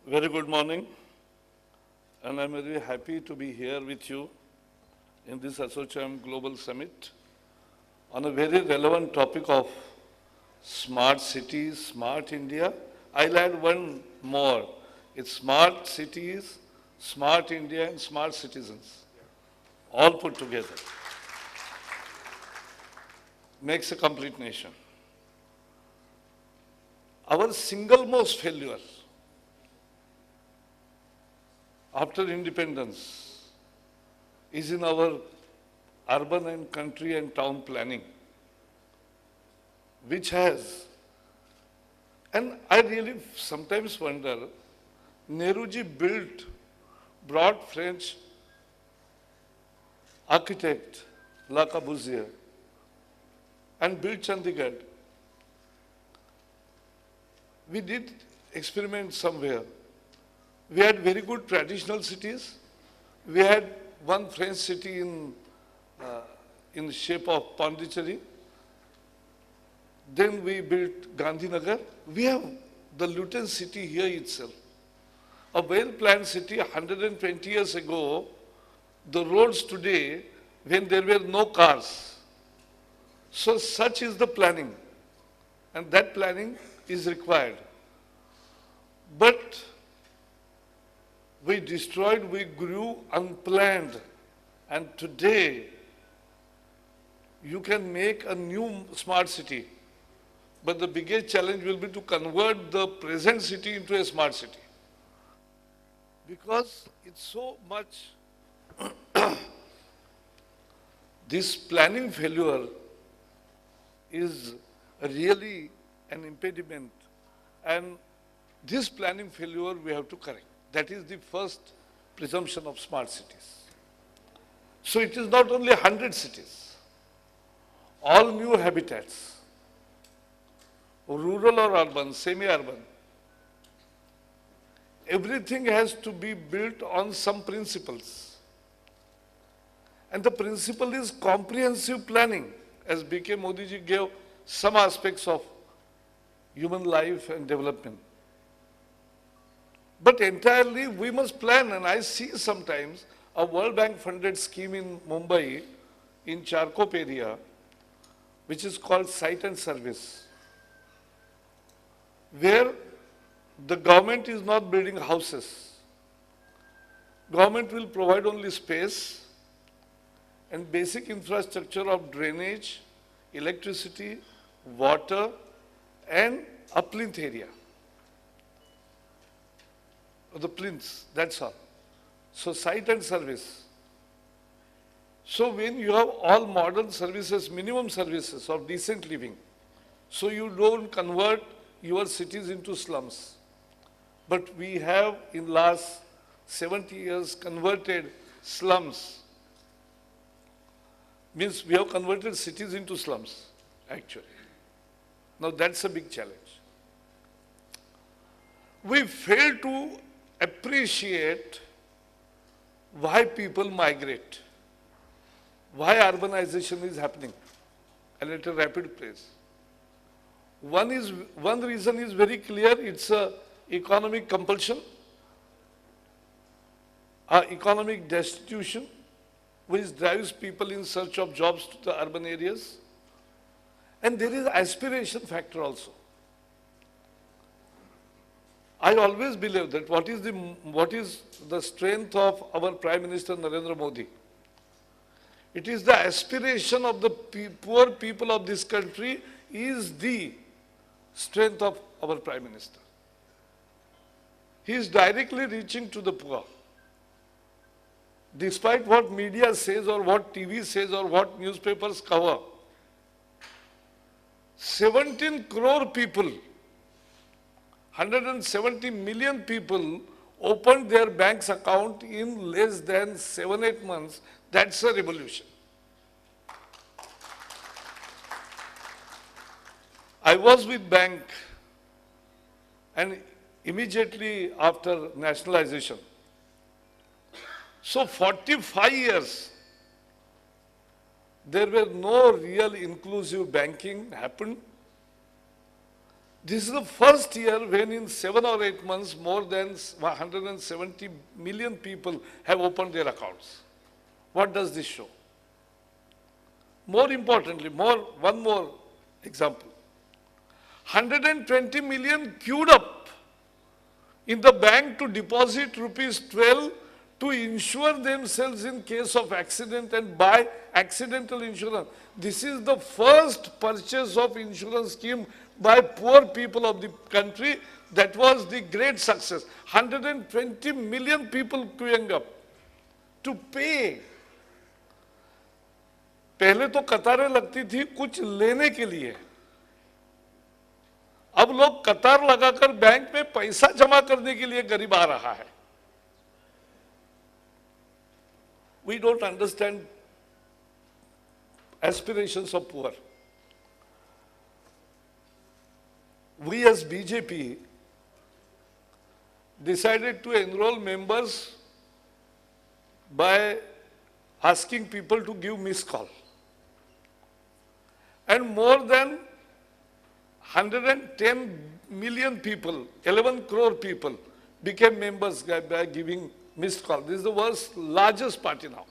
Very good morning, and I'm very happy to be here with you in this ASSOCHAM Global Summit on a very relevant topic of smart cities, smart India. I'll add one more. It's smart cities, smart India, and smart citizens, all put together. Makes a complete nation. Our single most failure after independence is in our urban and country and town planning, which has, and I really sometimes wonder, Nehruji brought French architect Le Corbusier and built Chandigarh. We did experiment somewhere. We had very good traditional cities. We had one French city in the shape of Pondicherry. Then we built Gandhinagar. We have the Luton city here itself. A well-planned city 120 years ago, the roads today, when there were no cars. So such is the planning. And that planning is required. But we destroyed, we grew unplanned. And today, you can make a new smart city. But the biggest challenge will be to convert the present city into a smart city. Because it's so much, this planning failure is really an impediment. And this planning failure we have to correct. That is the first presumption of smart cities. So it is not only 100 cities, all new habitats, rural or urban, semi-urban. Everything has to be built on some principles. And the principle is comprehensive planning, as B.K. Modi ji gave some aspects of human life and development. But entirely we must plan, and I see sometimes a World Bank funded scheme in Mumbai, in Charkop area, which is called Site and Service, where the government is not building houses. Government will provide only space and basic infrastructure of drainage, electricity, water, and a plinth area. The plinths, that's all. So site and service. So when you have all modern services, minimum services of decent living, so you don't convert your cities into slums. But we have in last 70 years converted slums. Means we have converted cities into slums, actually. Now that's a big challenge. We fail to appreciate why people migrate, why urbanization is happening at a rapid pace. One reason is very clear, it's a economic compulsion, economic destitution, which drives people in search of jobs to the urban areas. And there is aspiration factor also. I always believe that what is the strength of our Prime Minister Narendra Modi? It is the aspiration of the poor people of this country is the strength of our Prime Minister. He is directly reaching to the poor. Despite what media says or what TV says or what newspapers cover, 17 crore people, 170 million people opened their bank's account in less than 7-8 months. That's a revolution. I was with bank, and immediately after nationalization. So 45 years, There were no real inclusive banking happened. This is the first year when in 7 or 8 months, more than 170 million people have opened their accounts. What does this show? More importantly, one more example. 120 million queued up in the bank to deposit rupees 12 to insure themselves in case of accident and buy accidental insurance. This is the first purchase of insurance scheme by poor people of the country. That was the great success. 120 million people queuing up to pay. पहले तो कतारें लगती थी कुछ लेने के लिए, अब लोग कतार लगाकर बैंक में पैसा जमा करने के लिए गरीब आ रहा है. We don't understand aspirations of poor. We as BJP decided to enroll members by asking people to give missed call. And more than 110 million people, 11 crore people became members by giving missed call. This is the world's largest party now.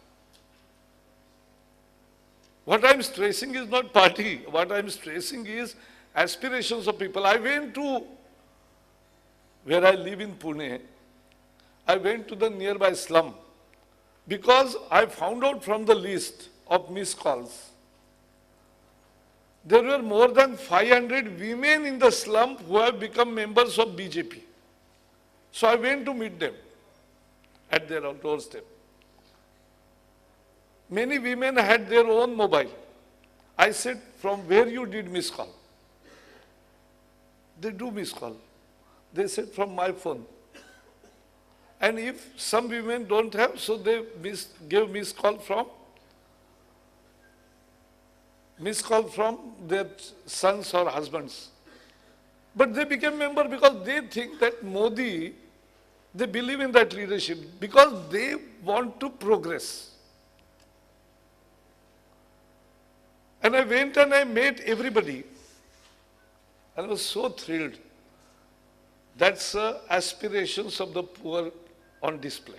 What I'm stressing is not party. What I'm stressing is aspirations of people. I went to where I live in Pune. I went to the nearby slum because I found out from the list of missed calls. There were more than 500 women in the slum who have become members of BJP. So I went to meet them at their doorstep. Many women had their own mobile. I said, from where you did missed call? They do missed call. They said, from my phone. And if some women don't have, so they gave missed call from their sons or husbands. But they became member because they think that Modi, they believe in that leadership because they want to progress. And I went and I met everybody. And I was so thrilled. That's aspirations of the poor on display.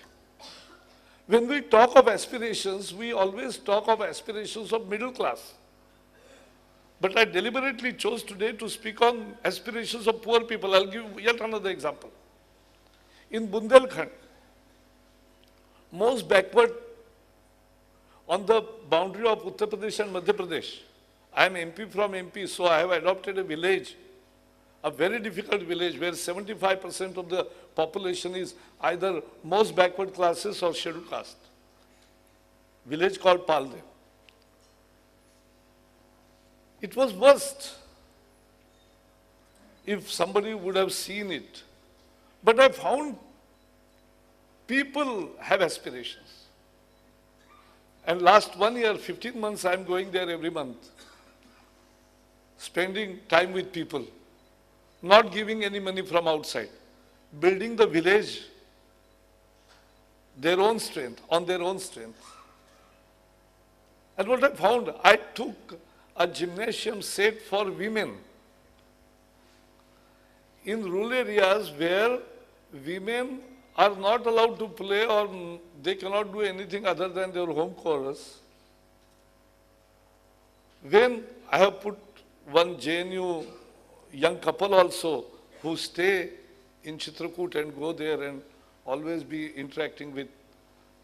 When we talk of aspirations, we always talk of aspirations of middle class. But I deliberately chose today to speak on aspirations of poor people. I'll give yet another example. In Bundelkhand, most backward on the boundary of Uttar Pradesh and Madhya Pradesh. I am MP from MP, so I have adopted a village, a very difficult village where 75% of the population is either most backward classes or scheduled caste. Village called Paldev. It was worst if somebody would have seen it. But I found people have aspirations. And last 1 year, 15 months, I'm going there every month, spending time with people, not giving any money from outside, building the village, their own strength, on their own strength. And what I found, I took a gymnasium set for women in rural areas where women are not allowed to play or they cannot do anything other than their home chorus. When I have put one JNU young couple also who stay in Chitrakoot and go there and always be interacting with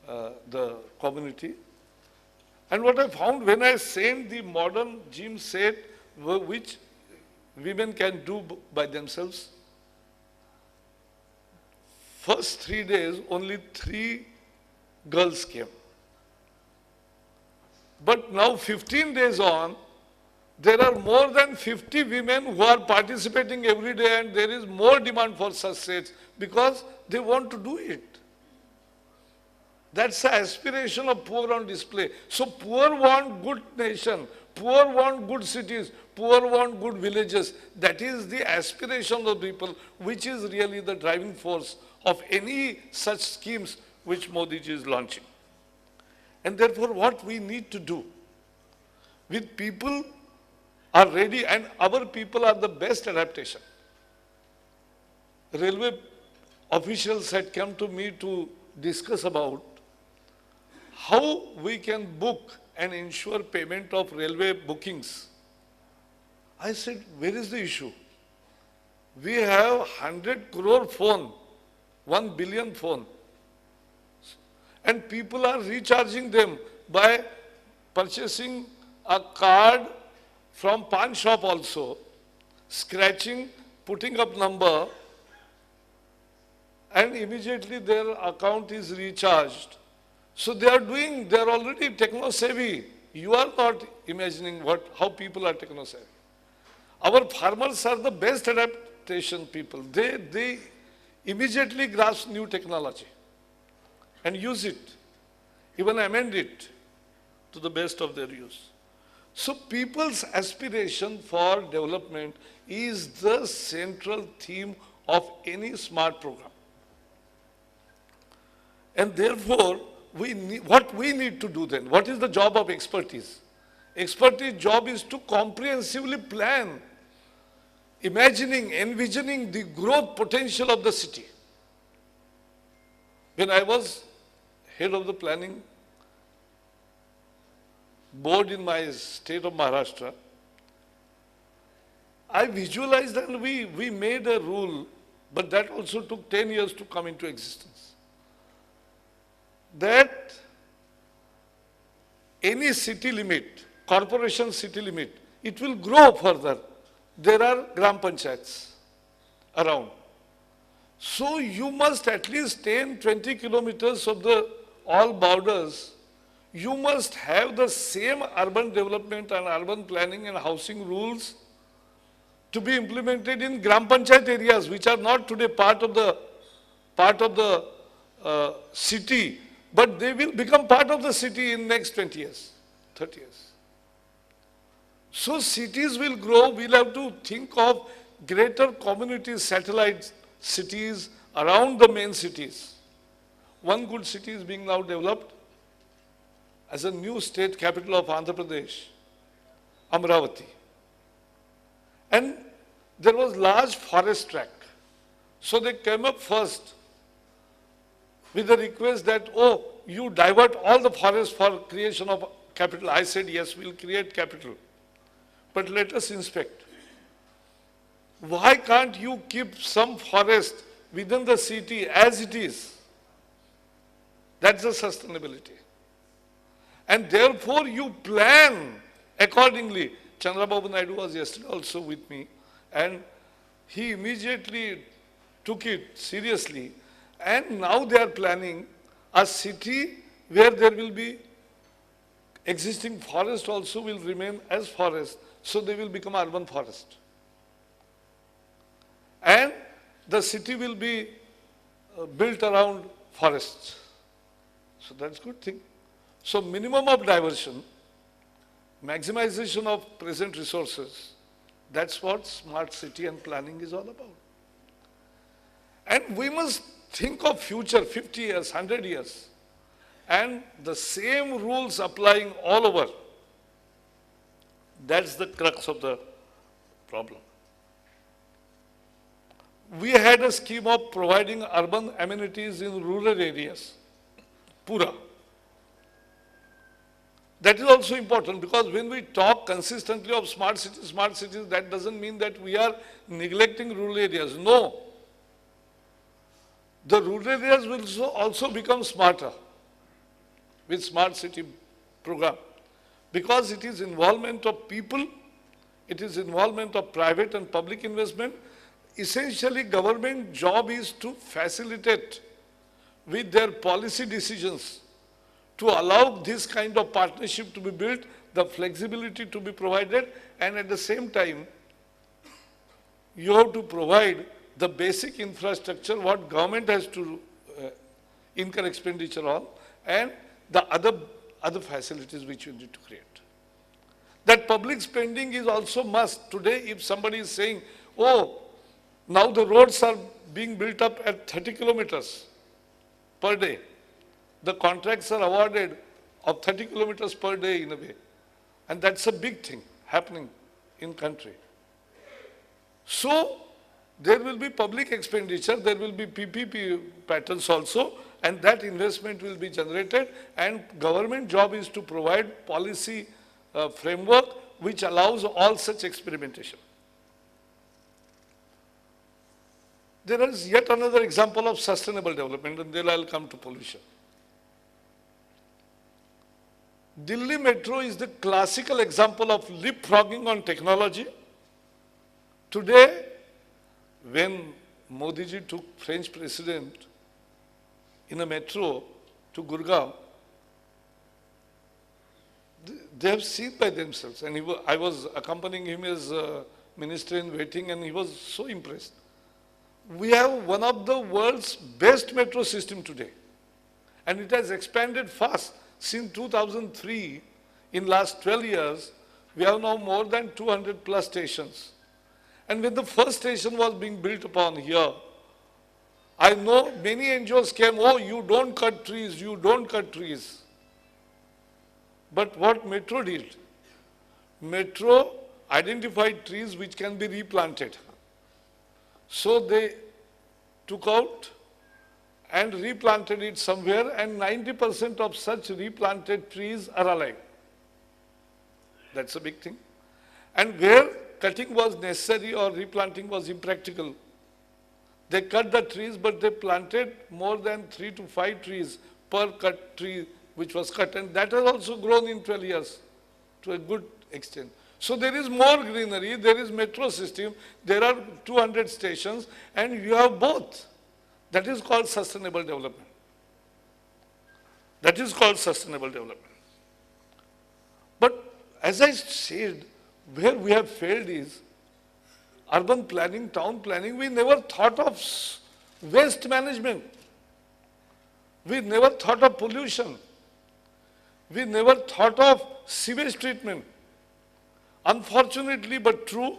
the community. And what I found when I sent the modern gym set, which women can do by themselves, first 3 days, only 3 girls came. But now 15 days on, there are more than 50 women who are participating every day and there is more demand for such sets because they want to do it. That's the aspiration of poor on display. So poor want good nation, poor want good cities, poor want good villages. That is the aspiration of people, which is really the driving force of any such schemes which Modi ji is launching. And therefore what we need to do, with people are ready, and our people are the best adaptation. Railway officials had come to me to discuss about how we can book and ensure payment of railway bookings. I said, where is the issue? We have 100 crore phone, 1 billion phone, and people are recharging them by purchasing a card from pawn shop also, scratching, putting up number, and immediately their account is recharged. So they are already techno-savvy. You are not imagining how people are techno-savvy. Our farmers are the best adaptation people. They immediately grasp new technology and use it, even amend it to the best of their use. So people's aspiration for development is the central theme of any smart program. And therefore, what we need to do then, what is the job of expertise? Expertise job is to comprehensively plan, envisioning the growth potential of the city. When I was head of the planning board in my state of Maharashtra, I visualized and we made a rule, but that also took 10 years to come into existence, that any city limit, corporation city limit, it will grow further. There are gram panchayats around. So you must at least 10, 20 kilometers of all borders, you must have the same urban development and urban planning and housing rules to be implemented in gram panchayat areas, which are not today part of the city, but they will become part of the city in next 20 years, 30 years. So cities will grow. We'll have to think of greater community satellite cities around the main cities. One good city is being now developed as a new state capital of Andhra Pradesh, Amravati. And there was large forest tract. So they came up first with the request that, oh, you divert all the forest for creation of capital. I said, yes, we'll create capital. But let us inspect. Why can't you keep some forest within the city as it is? That's the sustainability. And therefore you plan accordingly. Chandrababu Naidu was yesterday also with me, and he immediately took it seriously. And now they are planning a city where there will be existing forest also will remain as forest, so they will become urban forest. And the city will be built around forests. So that's a good thing. So minimum of diversion, maximization of present resources, that's what smart city and planning is all about. And we must think of future, 50 years, 100 years, and the same rules applying all over. That's the crux of the problem. We had a scheme of providing urban amenities in rural areas, Pura. That is also important, because when we talk consistently of smart cities, that doesn't mean that we are neglecting rural areas. No. The rural areas will also become smarter with smart city program, because it is involvement of people, it is involvement of private and public investment. Essentially, government job is to facilitate with their policy decisions to allow this kind of partnership to be built, the flexibility to be provided, and at the same time, you have to provide the basic infrastructure, what government has to incur expenditure on, and the other facilities which you need to create. That public spending is also must. Today, if somebody is saying, oh, now the roads are being built up at 30 kilometers per day, the contracts are awarded of 30 kilometers per day in a way. And that's a big thing happening in country. So there will be public expenditure, there will be PPP patterns also, and that investment will be generated, and government job is to provide policy framework which allows all such experimentation. There is yet another example of sustainable development, and then I'll come to pollution. Delhi Metro is the classical example of leapfrogging on technology. Today, when Modi ji took French president in a metro to Gurgaon, they have seen by themselves. And I was accompanying him as minister in waiting, and he was so impressed. We have one of the world's best metro system today. And it has expanded fast. Since 2003, in last 12 years, we have now more than 200 plus stations. And when the first station was being built upon here, I know many NGOs came, oh, you don't cut trees, you don't cut trees. But what Metro did? Metro identified trees which can be replanted. So they took out and replanted it somewhere, and 90% of such replanted trees are alive. That's a big thing. And where cutting was necessary or replanting was impractical, they cut the trees, but they planted more than 3 to 5 trees per cut tree which was cut, and that has also grown in 12 years to a good extent. So there is more greenery, there is metro system, there are 200 stations, and you have both. That is called sustainable development. That is called sustainable development. But as I said, where we have failed is urban planning, town planning. We never thought of waste management. We never thought of pollution. We never thought of sewage treatment. Unfortunately but true,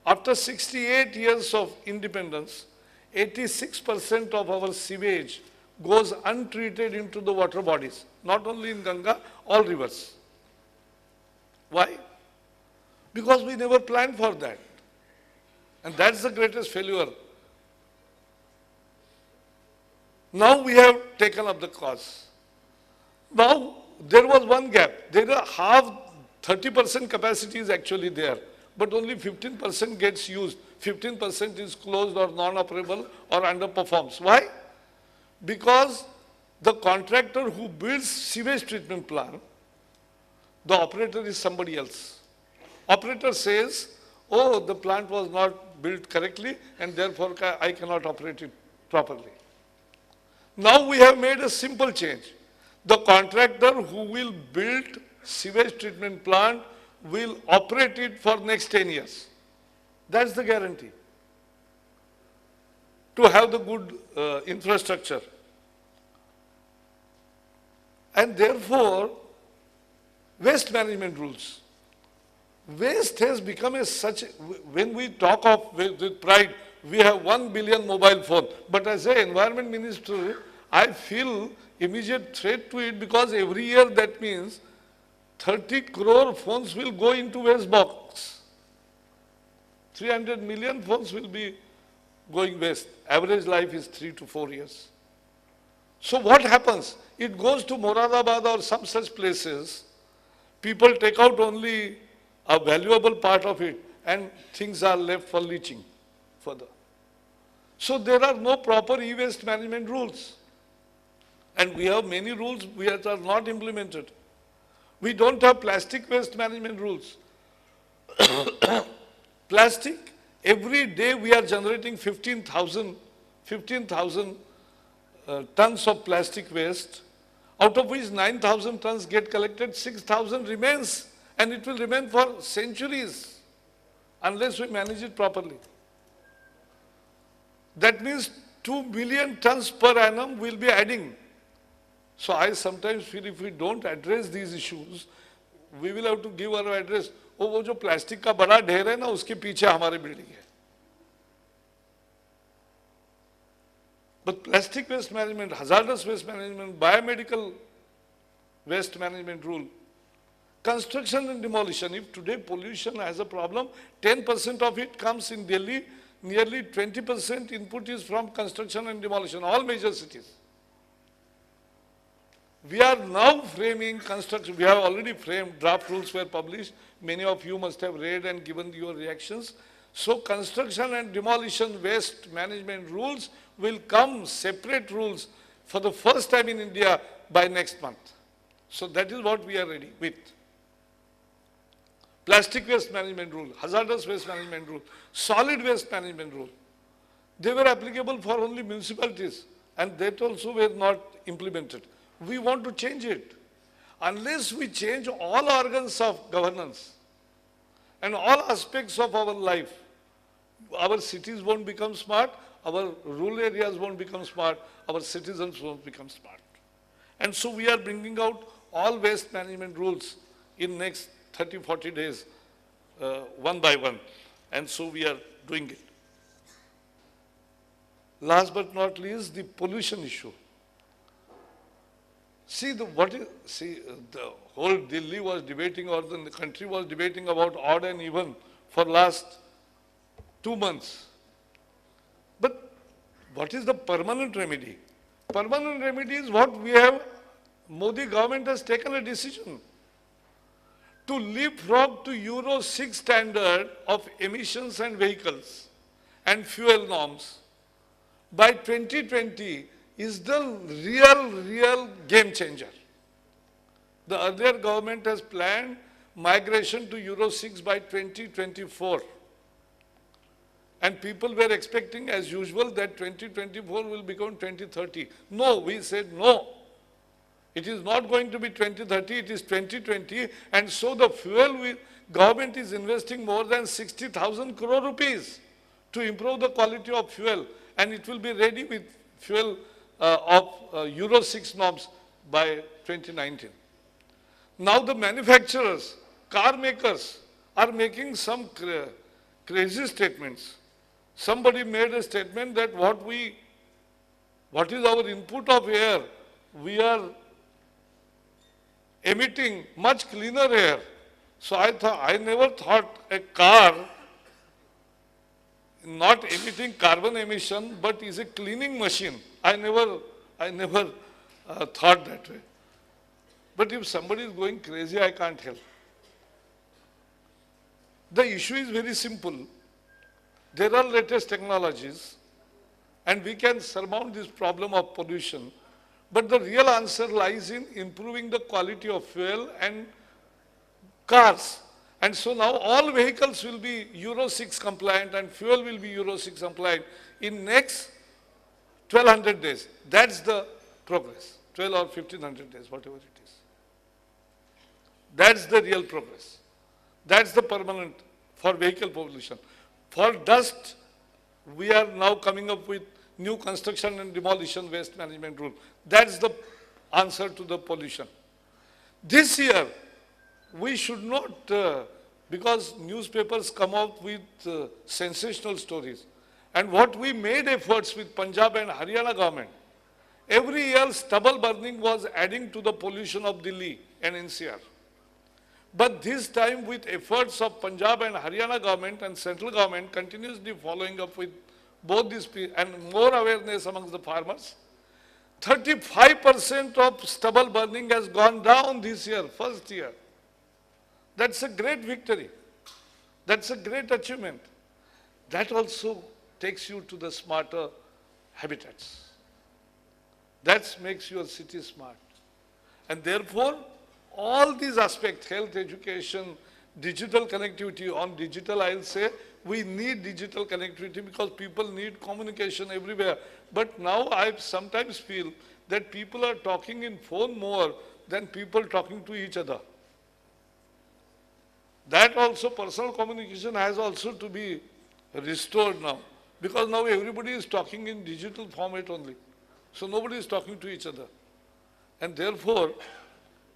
after 68 years of independence, 86% of our sewage goes untreated into the water bodies, not only in Ganga, all rivers. Why? Because we never planned for that. And that's the greatest failure. Now we have taken up the cause. Now there was one gap. There are half, 30% capacity is actually there, but only 15% gets used. 15% is closed or non-operable or underperforms. Why? Because the contractor who builds sewage treatment plant, the operator is somebody else. Operator says, oh, the plant was not built correctly and therefore I cannot operate it properly. Now we have made a simple change. The contractor who will build sewage treatment plant will operate it for next 10 years. That's the guarantee. To have the good infrastructure. And therefore, waste management rules. Waste has become when we talk of with pride, we have 1 billion mobile phone. But as an environment minister, I feel immediate threat to it, because every year that means 30 crore phones will go into waste box. 300 million phones will be going waste. Average life is 3 to 4 years. So what happens? It goes to Moradabad or some such places. People take out only a valuable part of it and things are left for leaching further. So there are no proper e-waste management rules. And we have many rules which are not implemented. We don't have plastic waste management rules. Plastic, every day we are generating 15,000 tons of plastic waste, out of which 9,000 tons get collected, 6,000 remains, and it will remain for centuries unless we manage it properly. That means 2 million tons per annum will be adding. So I sometimes feel if we don't address these issues, we will have to give our address. वो जो plastic का बड़ा ढेर है ना, उसके पीछे हमारी बिल्डिंग है. But plastic waste management, hazardous waste management, biomedical waste management rule, Construction and demolition. If today pollution has a problem, 10% of it comes in Delhi, nearly 20% input is from construction and demolition, all major cities. We are now framing construction, we have already framed, draft rules were published, many of you must have read and given your reactions. So construction and demolition waste management rules will come separate rules for the first time in India by next month. So that is what we are ready with. Plastic waste management rule, hazardous waste management rule, solid waste management rule. They were applicable for only municipalities and that also were not implemented. We want to change it. Unless we change all organs of governance and all aspects of our life, our cities won't become smart, our rural areas won't become smart, our citizens won't become smart. And so we are bringing out all waste management rules in next 30, 40 days, one by one. And so we are doing it. Last but not least, the pollution issue. See, the whole Delhi was debating, or the country was debating about odd and even for last 2 months. But what is the permanent remedy? Permanent remedy is what we have, Modi government has taken a decision to leapfrog to Euro 6 standard of emissions and vehicles and fuel norms by 2020 is the real game changer. The earlier government has planned migration to Euro 6 by 2024. And people were expecting, as usual, that 2024 will become 2030. No, we said no. It is not going to be 2030, it is 2020. And so the government is investing more than 60,000 crore rupees to improve the quality of fuel. And it will be ready with fuel of Euro 6 norms by 2019. Now the manufacturers, car makers are making some crazy statements. Somebody made a statement that what is our input of air? We are emitting much cleaner air. So I never thought a car not emitting carbon emission, but is a cleaning machine. I never thought that way. But if somebody is going crazy, I can't help. The issue is very simple. There are latest technologies and we can surmount this problem of pollution. But the real answer lies in improving the quality of fuel and cars. And so now all vehicles will be Euro 6 compliant and fuel will be Euro 6 compliant in next 1200 days. That's the progress. 12 or 1500 days, whatever it is. That's the real progress. That's the permanent for vehicle pollution. For dust, we are now coming up with new construction and demolition waste management rule. That's the answer to the pollution. This year, we should not, because newspapers come out with sensational stories. And what we made efforts with Punjab and Haryana government, every year stubble burning was adding to the pollution of Delhi and NCR. But this time with efforts of Punjab and Haryana government and central government continuously following up with both these and more awareness amongst the farmers, 35% of stubble burning has gone down this year, first year. That's a great victory. That's a great achievement. That also takes you to the smarter habitats. That makes your city smart. And therefore, all these aspects, health, education, digital connectivity, on digital I'll say, we need digital connectivity because people need communication everywhere. But now I sometimes feel that people are talking in phone more than people talking to each other. That also, personal communication has also to be restored now. Because now everybody is talking in digital format only. So nobody is talking to each other. And therefore,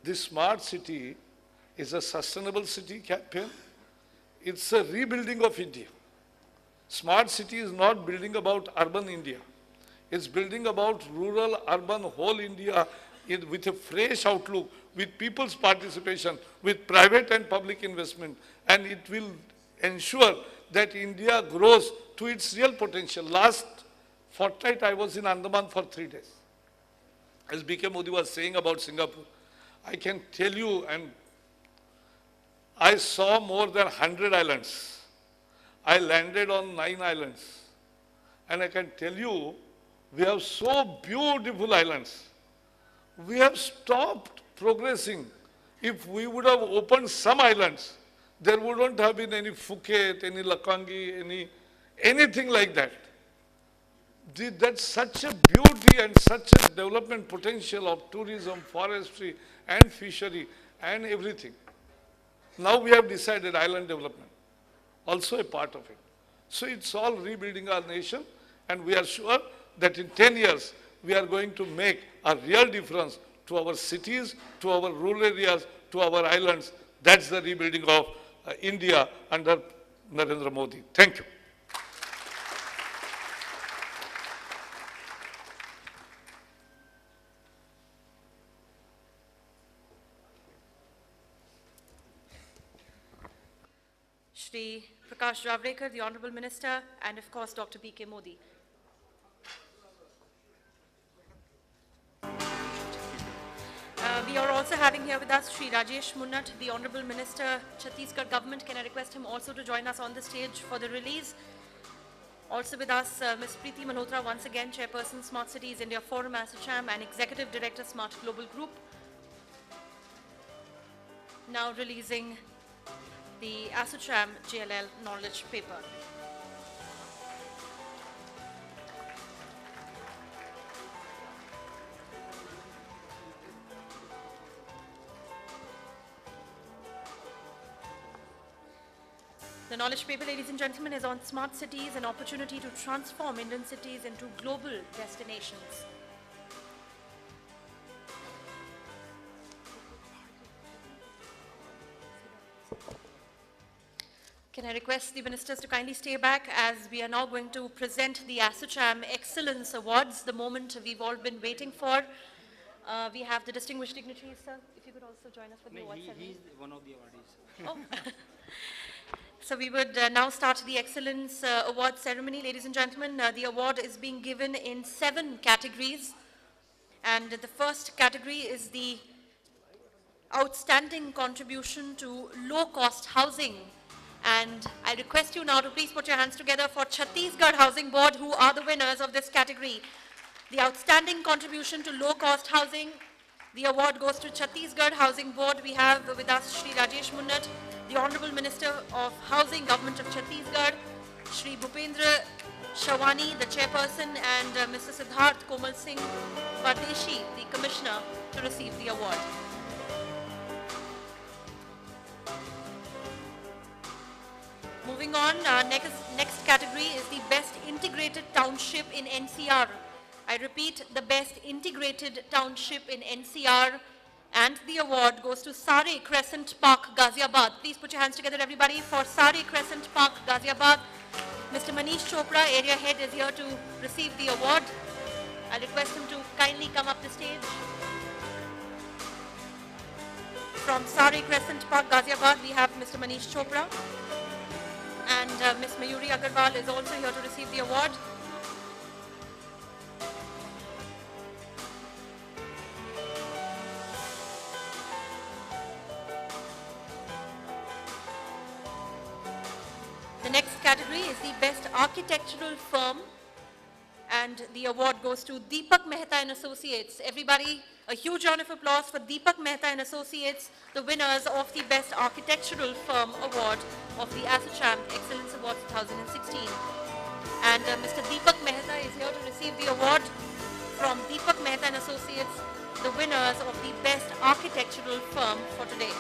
this smart city is a sustainable city campaign. It's a rebuilding of India. Smart city is not building about urban India. It's building about rural, urban, whole India with a fresh outlook with people's participation, with private and public investment, and it will ensure that India grows to its real potential. Last fortnight, I was in Andaman for 3 days. As B.K. Modi was saying about Singapore, I can tell you, and I saw more than 100 islands. I landed on 9 islands. And I can tell you, we have so beautiful islands. We have stopped progressing. If we would have opened some islands, there wouldn't have been any Phuket, any Lakangi, anything like that. That's such a beauty and such a development potential of tourism, forestry, and fishery, and everything. Now we have decided island development, also a part of it. So it's all rebuilding our nation, and we are sure that in 10 years, we are going to make a real difference to our cities, to our rural areas, to our islands. That's the rebuilding of India under Narendra Modi. Thank you. Shri Prakash Javadekar, the Honorable Minister, and of course Dr. B.K. Modi. We are also having here with us Shri Rajesh Munnat, the Honorable Minister, Chhattisgarh Government. Can I request him also to join us on the stage for the release? Also with us, Ms. Preeti Malhotra, once again, Chairperson, Smart Cities India Forum, ASSOCHAM, and Executive Director, Smart Global Group. Now releasing the ASSOCHAM JLL knowledge paper. The knowledge paper, ladies and gentlemen, is on smart cities, an opportunity to transform Indian cities into global destinations. Can I request the ministers to kindly stay back, as we are now going to present the ASSOCHAM Excellence Awards, the moment we've all been waiting for. We have the distinguished dignitaries, sir. If you could also join us for the awards. He's one of the awardees. Oh. So we would now start the Excellence Award ceremony. Ladies and gentlemen, the award is being given in 7 categories. And the first category is the Outstanding Contribution to Low-Cost Housing. And I request you now to please put your hands together for Chhattisgarh Housing Board, who are the winners of this category. The Outstanding Contribution to Low-Cost Housing. The award goes to Chhattisgarh Housing Board. We have with us Shri Rajesh Munnat, the Honorable Minister of Housing, Government of Chhattisgarh, Shri Bhupendra Shawani, the Chairperson, and Mr. Siddharth Komal Singh Pardeshi, the Commissioner, to receive the award. Moving on, next category is the Best Integrated Township in NCR. I repeat, the Best Integrated Township in NCR. And the award goes to Sare Crescent Park, Ghaziabad. Please put your hands together, everybody, for Sare Crescent Park, Ghaziabad. Mr. Manish Chopra, Area Head, is here to receive the award. I request him to kindly come up the stage. From Sare Crescent Park, Ghaziabad, we have Mr. Manish Chopra. And Ms. Mayuri Agarwal is also here to receive the award. The next category is the Best Architectural Firm, and the award goes to Deepak Mehta and Associates. Everybody, a huge round of applause for Deepak Mehta and Associates, the winners of the Best Architectural Firm Award of the ASSOCHAM Excellence Award 2016. And Mr. Deepak Mehta is here to receive the award from Deepak Mehta and Associates, the winners of the Best Architectural Firm for today.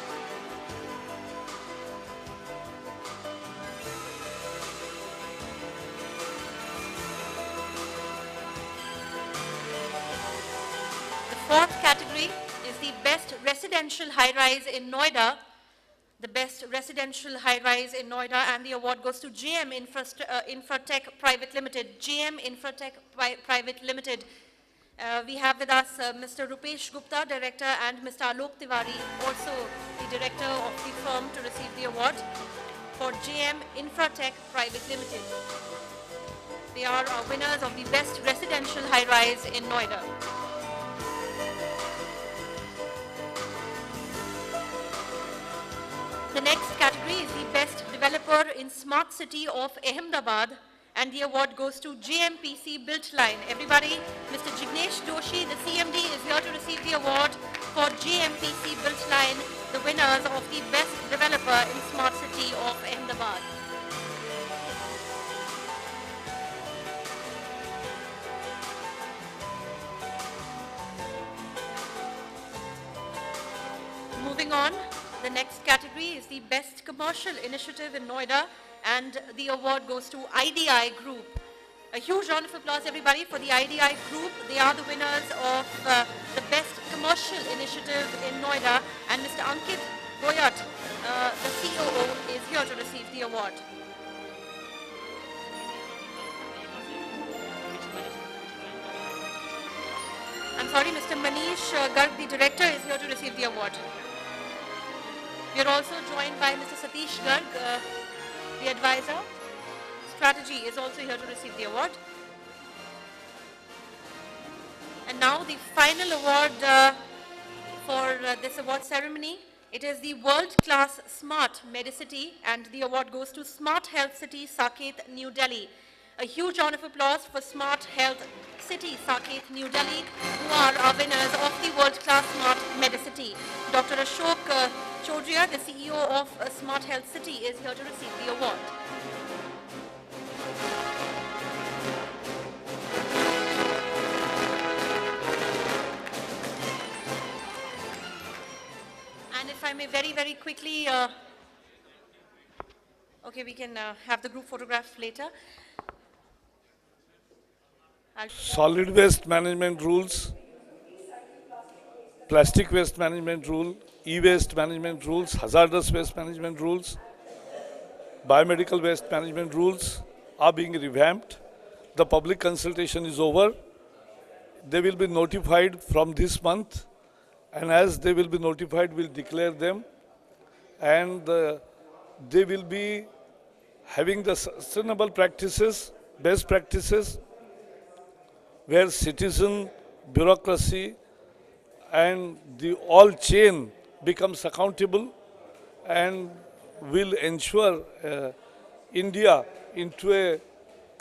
Fourth category is the Best Residential High-Rise in Noida. The Best Residential High-Rise in Noida, and the award goes to JM Infratech Private Limited. JM Infratech Private Limited. We have with us Mr. Rupesh Gupta, Director, and Mr. Alok Tiwari, also the Director of the firm, to receive the award for JM Infratech Private Limited. They are winners of the Best Residential High-Rise in Noida. The next category is the Best Developer in Smart City of Ahmedabad, and the award goes to JMPC Built Line. Everybody, Mr. Jignesh Doshi, the CMD, is here to receive the award for JMPC Built Line, the winners of the Best Developer in Smart City of Ahmedabad. Moving on, the next category is the Best Commercial Initiative in Noida, and the award goes to IDI Group. A huge round of applause, everybody, for the IDI Group. They are the winners of the Best Commercial Initiative in Noida, and Mr. Ankit Goyat, the COO, is here to receive the award. I'm sorry, Mr. Manish Garg, the Director, is here to receive the award. We are also joined by Mr. Satish Garg, the Advisor. Strategy is also here to receive the award. And now the final award for this award ceremony. It is the World Class Smart Medicity, and the award goes to Smart Health City, Saket, New Delhi. A huge round of applause for Smart Health City, Saket, New Delhi, who are our winners of the World Class Smart Medicity. Dr. Ashok Chaudhary, the CEO of Smart Health City, is here to receive the award. And if I may very, very quickly, okay, we can have the group photograph later. Solid waste management rules, plastic waste management rule, e-waste management rules, hazardous waste management rules, biomedical waste management rules are being revamped. The public consultation is over. They will be notified from this month, and as they will be notified, we'll declare them, and they will be having the sustainable practices, best practices, where citizen, bureaucracy, and the all chain becomes accountable and will ensure India into a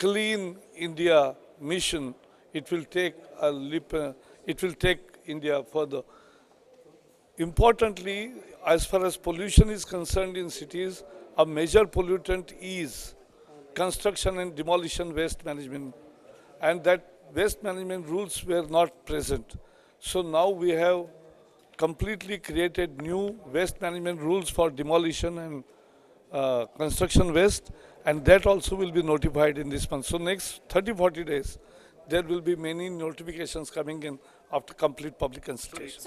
clean India mission. It will take a leap, it will take India further. Importantly, as far as pollution is concerned in cities, a major pollutant is construction and demolition waste management, and that waste management rules were not present. So now we have completely created new waste management rules for demolition and construction waste, and that also will be notified in this month. So next 30-40 days, there will be many notifications coming in after complete public consultation.